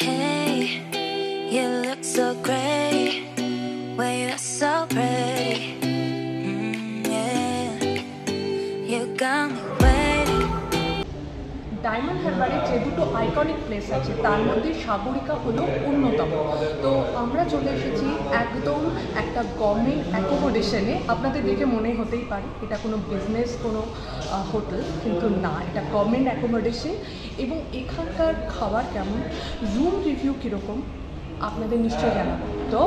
hey, you look so great, well you're so pretty, yeah, you got me waiting. Diamond হারবারে যে দুটো iconic place আছে তার মধ্যে সাগরিকা হলো অন্যতম। তো আমরা চলে এসেছি একদম একটা গভর্নমেন্ট অ্যাকোমোডেশনে। আপনাদের দেখে মনে হতেই পারে এটা কোনো বিজনেস কোনো হোটেল, কিন্তু না, এটা গভর্নমেন্ট অ্যাকোমোডেশন। এবং এখানকার খাবার কেমন, রুম রিভিউ কীরকম আপনাদের নিশ্চয়ই জানাবো। তো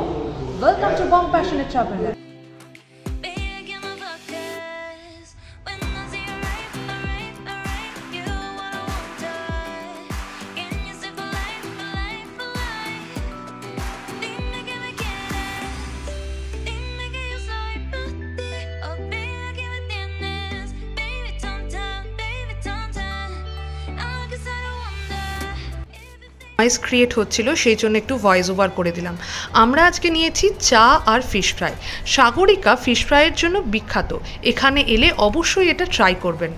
welcome to Bong passionate traveller. Noise create হচ্ছিল, সেই জন্য একটু ভয়েস ওভার করে দিলাম। আমরা আজকে নিয়েছি চা আর ফিশ ফ্রাই। সাগরিকা ফিশ ফ্রাইয়ের জন্য বিখ্যাত, এখানে এলে অবশ্যই এটা ট্রাই করবেন।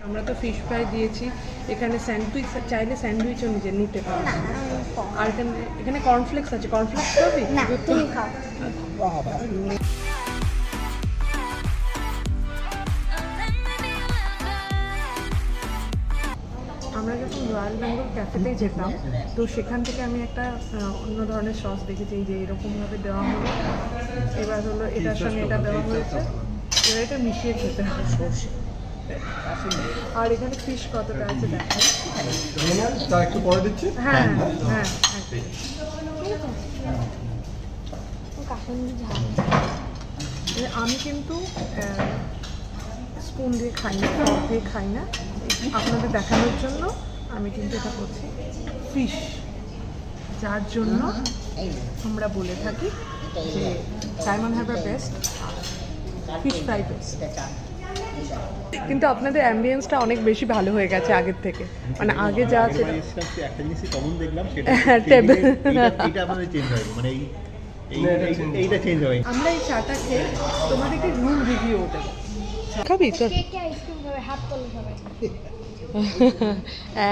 আমরা তো ফিশ ফ্রাই দিয়েছি, এখানে স্যান্ডউইচ চাইলে স্যান্ডউইচও নিজে নিতে পারো। আর এখানে কর্নফ্লেক্স আছে, কর্নফ্লেক্স খাবি? না, তুমি খাও। আমরা যখন রয়্যাল বেঙ্গল ক্যাফেতে যেতাম, তো সেখান থেকে আমি একটা অন্য ধরনের সস দেখেছি যে এরকমভাবে দেওয়া হলো। এবার হলো এটার সঙ্গে এটা দেওয়া হয়েছে, এবার এটা মিশিয়ে খেতে হবে। আর এখানে ফিশ কতটা আছে দেখো। হ্যাঁ হ্যাঁ, আমি কিন্তু স্পুন দিয়ে খাই না, ফর্ক দিয়ে খাই না, আপনাদের দেখানোর জন্য আমি কিন্তু এটা করছি। ফিশ, যার জন্য আমরা বলে থাকি যে diamond Harbour best, fish fry best. কিন্তু আপনাদের অ্যাম্বিয়েন্সটা অনেক বেশি ভালো হয়ে গেছে আগের থেকে, মানে আগে যা ছিল। একটা জিনিসই কমন দেখলাম, সেটা এটা আমাদের চেঞ্জ হয়নি, মানে এইটা চেঞ্জ হয়নি। আমরা এই চাটা খেয়ে তোমাদেরকে রুম রিভিউ দেব। খাবি তো?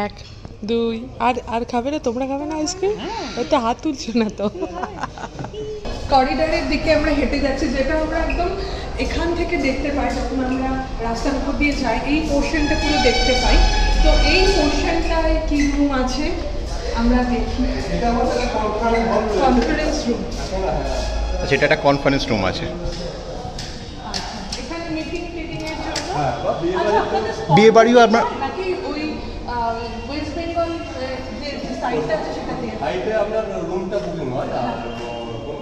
এক দুই, আর খাবে না? তোমরা খাবে না আইসক্রিম? তো হাত তুলছো না তো। করিডোরের দিকে আমরা হেঁটে যাচ্ছি, যেটা আমরা একদম এখান থেকে দেখতে পাই। যখন আমরা রাস্তার উপর দিয়ে যাই, এই পোর্শনটা পুরো দেখতে পাই। তো এই পোর্শনটায় কি রুম আছে আমরা দেখি। Conference room. আচ্ছা, এটা একটা কনফারেন্স রুম আছে। এখানে মিটিং এর জন্য। বিয়ে বাড়িও আপনার নাকি ওই ওয়েস্ট বেঙ্গল যে সাইটটা আছে সেটা দিয়ে? সাইটে আপনার রুমটা বুকিং হয়, আর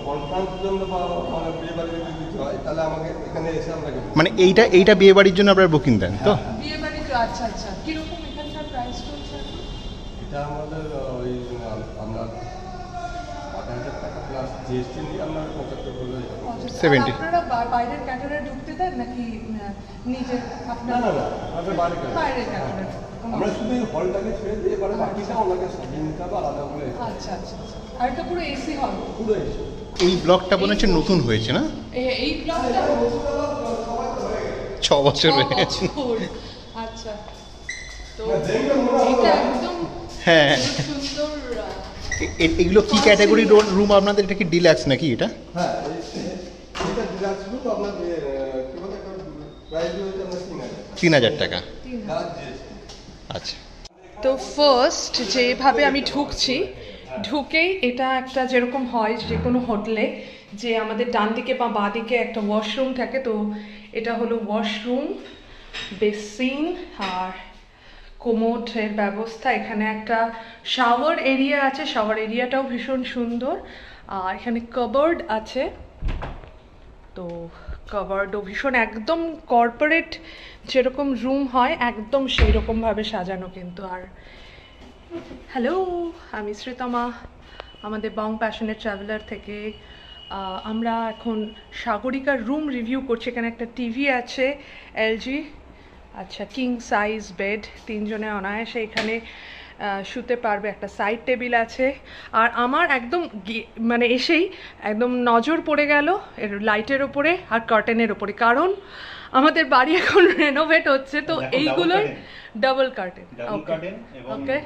কনফারেন্সের জন্য বা মানে বিয়ে বাড়ির যদি কিছু হয় তাহলে আমাকে এখানে এসে আপনাকে, মানে এইটা বিয়ে বাড়ির জন্য আপনারা বুকিং দেন তো? বিয়ে বাড়ি তো। আচ্ছা আচ্ছা, কিরকম এখানকার প্রাইস চলছে? এটা আমাদের ওই আপনার 8,000 টাকা প্লাস জিএসটি নিয়ে আপনার 75 বলে 70। আপনারা বাইরের ক্যাটারে ঢুকতে দেন নাকি নিজের আপনার? না, আমাদের বাইরের ক্যাটারে আমরা শুধু এই হলটাকে ছেড়ে দিয়ে এবারে বাকিটা ওনাকে সাজিয়ে নিতে হবে আলাদা করে। আচ্ছা আচ্ছা, আর এটা পুরো এসি হল? পুরো এসি। এই ব্লকটা মনে হচ্ছে নতুন হয়েছে না? এই ব্লকটা 6 বছর হয়ে গেছে। আচ্ছা, তো এটা একদম হ্যাঁ। সুন্দর। এগুলো কি ক্যাটাগরির রুম আপনাদের? এটা কি ডিলাক্স নাকি এটা? হ্যাঁ, এটা ডিলাক্স রুম। আপনার কি বলে একটা প্রাইস হচ্ছে আপনার 3,000 টাকা। আচ্ছা, তো ফার্স্ট যেভাবে আমি ঢুকেই এটা একটা যেরকম হয় যে কোনো হোটেলে, যে আমাদের ডান দিকে বা বাঁ দিকে একটা ওয়াশরুম থাকে। তো এটা হলো ওয়াশরুম, বেসিন আর কোমোডের ব্যবস্থা। এখানে একটা শাওয়ার এরিয়া আছে, শাওয়ার এরিয়াটাও ভীষণ সুন্দর। আর এখানে কাবার্ড আছে, তো কাবার্ডও ভীষণ একদম কর্পোরেট যেরকম রুম হয় একদম সেই রকমভাবে সাজানো কিন্তু। আর হ্যালো, আমি শ্রীতমা, আমাদের বং প্যাশনেট ট্রাভেলার থেকে। আমরা এখন সাগরিকার রুম রিভিউ করছি। এখানে একটা টিভি আছে এলজি, আচ্ছা, কিং সাইজ বেড, 3 জনে অনায়াসে এখানে শুতে পারবে। একটা সাইড টেবিল আছে। আর আমার একদম মানে এসেই একদম নজর পড়ে গেল এর লাইটের ওপরে আর কার্টেনের ওপরে, কারণ আমাদের বাড়ি এখন রেনোভেট হচ্ছে, তো এইগুলোর ডাবল কার্টেন। ওকে,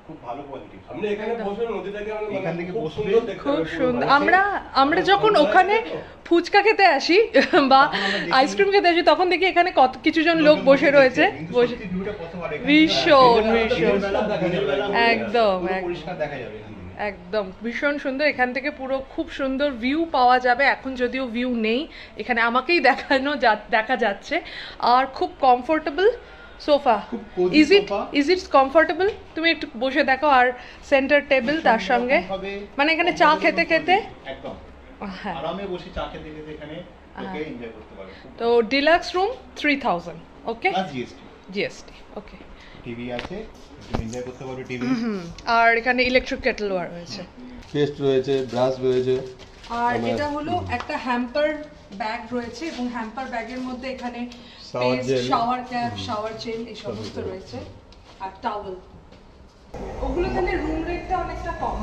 খুব ভালো কোয়ালিটি। আপনি এখানে বসে নদীটাকে এখান থেকে বসলে খুব সুন্দর। আমরা যখন ওখানে ফুচকা খেতে আসি বা আইসক্রিম খেতে আসি তখন দেখি এখানে কত কিছুজন লোক বসে রয়েছে, ভীষণ ভীষণ একদম একদম ভীষণ সুন্দর। এখান থেকে পুরো খুব সুন্দর ভিউ পাওয়া যাবে। এখন যদিও ভিউ নেই এখানে, আমাকেই দেখা যাচ্ছে। আর খুব comfortable sofa. Is it comfortable? তুমি একটু বসে দেখো। আর সেন্টার টেবিল তার সঙ্গে, মানে এখানে চা খেতে খেতে একদম আরামে বসে চা খেতে খেতে এখানে লোকে এনজয় করতে পারবে। তো ডিলাক্স রুম 3000, ওকে, প্লাস জিএসটি, ওকে। টিভি আছে, তুমি এনজয় করতে পারবে টিভি। আর এখানে ইলেকট্রিক কেটল রয়েছে, পেস্ট রয়েছে, ব্রাশ রয়েছে। আর এটা হলো একটা হ্যাম্পার ব্যাগ রয়েছে, এবং হ্যাম্পার ব্যাগের মধ্যে এখানে শাওয়ার ক্যাপ, শাওয়ার জেল এই সমস্ত রয়েছে, আর টাওয়েল। ওগুলো তাহলে রুম রেটটা অনেকটা কম,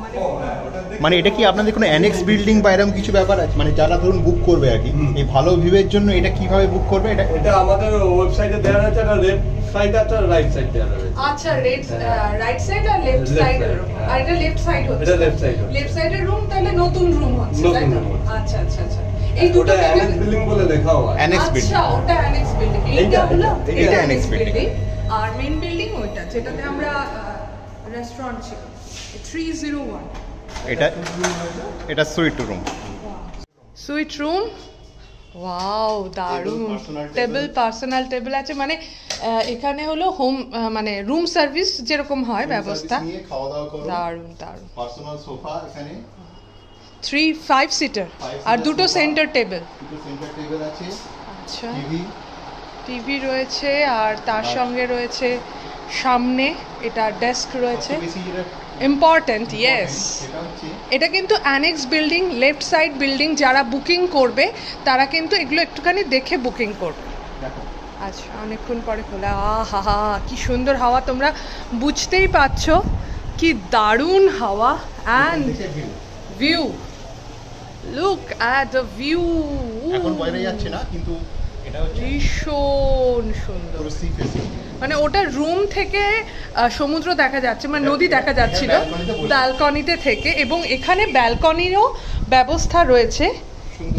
মানে এটা কি আপনাদের কোনো অ্যানেক্স বিল্ডিং বা এরকম কিছু ব্যাপার আছে? মানে যারা ধরুন বুক করবে আর কি এই ভালো ভিউয়ের জন্য, এটা কিভাবে বুক করবে? এটা আমাদের ওয়েবসাইটে দেওয়া আছে, একটা লেফট সাইড আছে আর রাইট সাইড দেওয়া আছে। আচ্ছা, রাইট সাইড আর লেফট সাইড, আর এটা লেফট সাইড হচ্ছে। এটা লেফট সাইড, লেফট সাইডের রুম তাহলে নতুন রুম হচ্ছে, তাই তো? আচ্ছা আচ্ছা আচ্ছা, এই দুটো অ্যানেক্স বিল্ডিং বলে লেখা হয়। অ্যানেক্স বিল্ডিং, আচ্ছা, ওটা অ্যানেক্স বিল্ডিং। এইটা হলো এটা অ্যানেক্স বিল্ডিং, আর মেইন বিল্ডিং ওইটা যেটাতে আমরা রেস্টুরেন্ট ছিল 301। এটা sweet room. Sweet room, wow, দারুণ। টেবিল, পার্সোনাল টেবিল আছে, মানে এখানে হলো হোম, মানে রুম সার্ভিস যেরকম হয় ব্যবস্থা। দারুণ দারুণ। পার্সোনাল সোফা এখানে 5 সিটার, আর দুটো সেন্টার টেবিল আছে। আচ্ছা, টিভি রয়েছে, আর তার সঙ্গে রয়েছে সামনে এটা ডেস্ক রয়েছে, ইম্পর্টেন্ট, ইয়েস। এটা কিন্তু annexe building, left side building. যারা বুকিং করবে তারা কিন্তু এগুলো একটুখানি দেখে বুকিং করবে। আচ্ছা, অনেকক্ষণ পরে খোলা। আহা হা, কি সুন্দর হাওয়া, তোমরা বুঝতেই পারছো কি দারুণ হাওয়া। And view, look at the view. এখন বাইরে যাচ্ছে না, কিন্তু এটা হচ্ছে ভীষণ সুন্দর। মানে ওটা রুম থেকে সমুদ্র দেখা যাচ্ছে, মানে নদী দেখা যাচ্ছিল ব্যালকনিতে থেকে, এবং এখানে ব্যালকনিরও ব্যবস্থা রয়েছে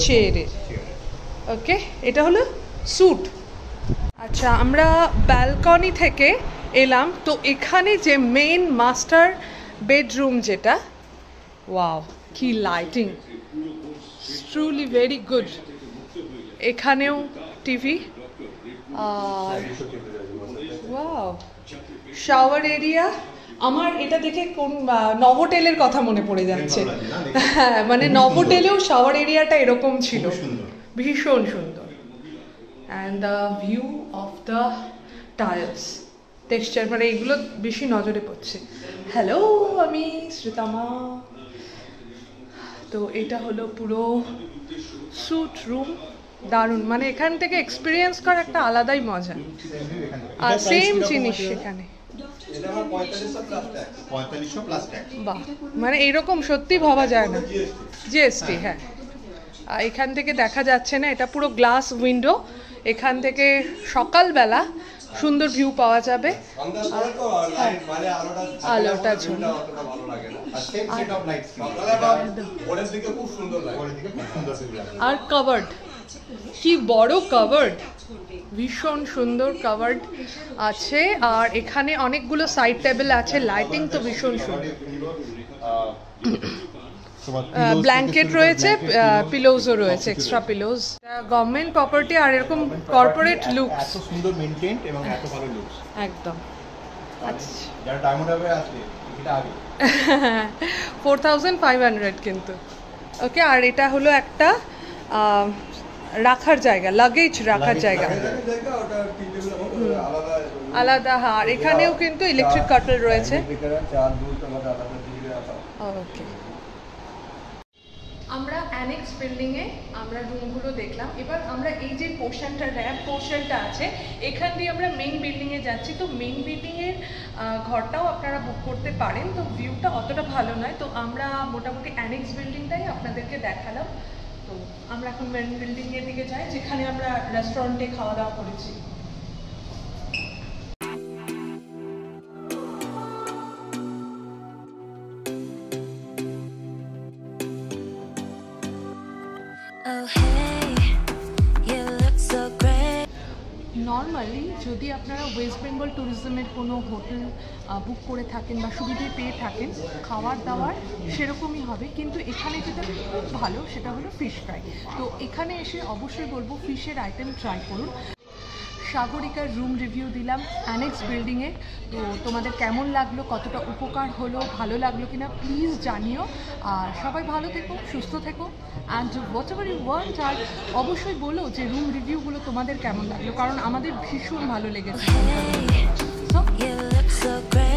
চেয়ারের। ওকে, এটা হলো স্যুট। আচ্ছা, আমরা ব্যালকনি থেকে এলাম, তো এখানে যে মেইন মাস্টার বেডরুম যেটা, ওয়াও, কি লাইটিং, ট্রুলি ভেরি গুড। এখানেও টিভি, আর ওয়াও, শাওয়ার এরিয়া। আমার এটা দেখে কোন নভোটেলের কথা মনে পড়ে যাচ্ছে। হ্যাঁ, মানে নভোটেলেও শাওয়ার এরিয়াটা এরকম ছিল, ভীষণ সুন্দর। And the view of the tiles, texture, মানে এগুলো বেশি নজরে পড়ছে। হ্যালো, আমি শ্রীতামা। তো এটা হলো পুরো স্যুট রুম, দারুণ। মানে এখান থেকে এক্সপিরিয়েন্স করা একটা আলাদাই মজা। আর সেম জিনিস এখানে, বাহ, মানে এরকম সত্যি ভাবা যায় না। জিএসটি, হ্যাঁ। আর এখান থেকে দেখা যাচ্ছে না, এটা পুরো গ্লাস উইন্ডো। এখান থেকে সকালবেলা সুন্দর ভিউ পাওয়া যাবে। আলোটা জন্য আর কাভার্ড, কি বড় কাভার্ড, ভীষণ সুন্দর কাভার্ড আছে। আর এখানে অনেকগুলো সাইড টেবিল আছে, লাইটিং তো ভীষণ সুন্দর। ব্ল্যাঙ্কেট রয়েছে, পিলোজও রয়েছে, এক্সট্রা পিলোজ। গভর্নমেন্ট প্রপার্টি, আর এরকম কর্পোরেট লুকস, এত সুন্দর মেইনটেইনড এবং এত ভালো লুকস, একদম। আচ্ছা, যারা ডায়মন্ড হারবারে আসবে এটা আগে 4500 কিন্তু। ওকে, আর এটা হলো একটা রাখার জায়গা, লাগেজ রাখার জায়গা আলাদা। আর এখানেও কিন্তু ইলেকট্রিক কাটল রয়েছে। ওকে, আমরা অ্যানেক্স বিল্ডিংয়ে আমরা রুমগুলো দেখলাম। এবার আমরা এই যে পোর্শনটা র্যাম্প পোর্শনটা আছে এখান দিয়ে আমরা মেইন বিল্ডিংয়ে যাচ্ছি। তো মেইন বিল্ডিংয়ের ঘরটাও আপনারা বুক করতে পারেন, তো ভিউটা অতটা ভালো নয়। তো আমরা মোটামুটি অ্যানেক্স বিল্ডিংটাই আপনাদেরকে দেখালাম। তো আমরা এখন মেইন বিল্ডিংয়ের দিকে যাই, যেখানে আমরা রেস্টুরেন্টে খাওয়া দাওয়া করেছি। Oh hey, you look so great. Normally যদি আপনারা ওয়েস্ট বেঙ্গল ট্যুরিজমের কোনো হোটেল বুক করে থাকেন বা সুবিধে পেয়ে থাকেন, খাবার দাবার সেরকমই হবে, কিন্তু এখানে যেটা খুব ভালো সেটা হলো ফিশ ফ্রাই। তো এখানে এসে অবশ্যই বলবো ফিশের আইটেম ট্রাই করুন। সাগরিকার রুম রিভিউ দিলাম অ্যানেক্স বিল্ডিংয়ে। তো তোমাদের কেমন লাগলো, কতটা উপকার হলো, ভালো লাগলো কিনা প্লিজ জানিও। আর সবাই ভালো থেকো, সুস্থ থেকো, and whatever you want. আর অবশ্যই বলো যে রুম রিভিউগুলো তোমাদের কেমন লাগলো, কারণ আমাদের ভীষণ ভালো লেগেছে। Hey, you look so great.